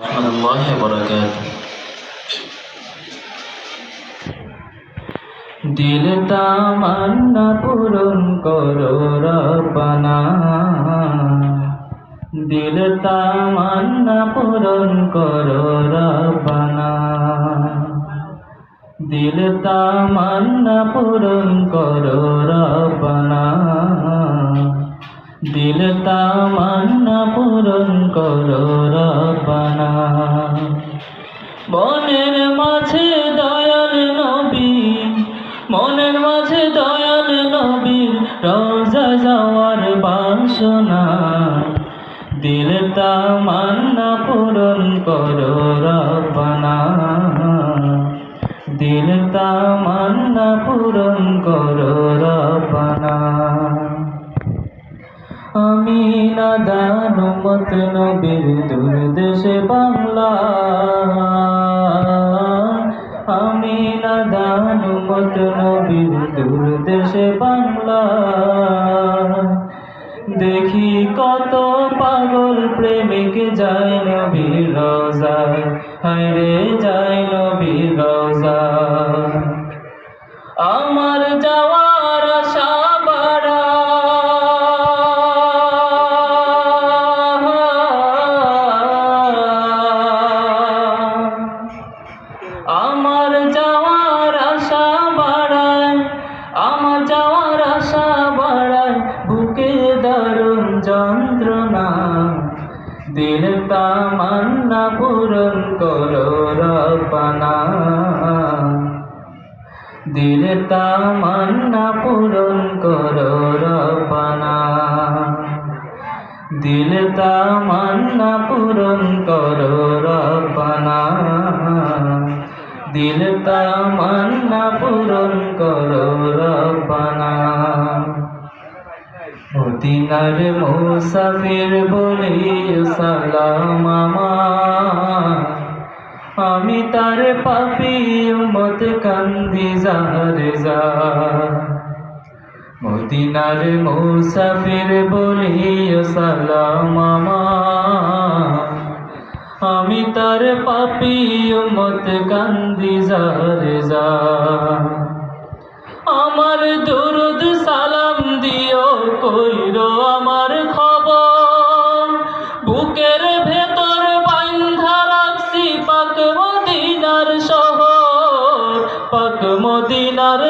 রহমতুল্লাহি ওয়া বারাকাতুহু। দিল তামান্না পূরণ করো রব্বানা, দিল তামান্না পূরণ করো রব্বানা, দিল তামান্না পূরণ করো রব্বানা, দিল তামান্না পূরণ করো রব্বানা। মনের মাঝে দয়াল নবী, মনের মাঝে দয়াল নবীর রওজা যাওয়ার বাসনা, দিল তামান্না পূরণ করো রব্বানা, দিল তামান্না পূরণ করো রব্বানা। আমি নাদান উম্মত নবীর দূর দেশে বাংলা, আমি নাদান উম্মত নবীর দূর দেশে বাংলা, দেখি কত পাগল প্রেমিক যায় নবীর রওজায়, হায়রে যায় নবীর রওজায়। আমার যাওয়ার আশা আমার যাওয়ার আশা বাড়ায়, আমার যাওয়ার আশা বাড়ায় বুকে দারুণ যন্ত্রণা, দিল তামান্না পূরণ করো রব্বানা, দিল তামান্না পূরণ করো রব্বানা, দিল তামান্না পূরণ করো রব্বানা, দিল তামান্না পূরণ করো রব্বানা। মদিনার মুসাফির বলি সালাম আমার, আমি তার পাপী উম্মত কান্দি যারে যা। মদিনার মুসাফির বলি সালাম আমার, আমি তার পাপী উম্মত কান্দি যারে যা। আমার দুরুদ সালাম দিও, কইরো আমার খবর, বুকের ভেতর বাইন্ধা রাখছি পাক মদিনার শহর, পাক মদিনার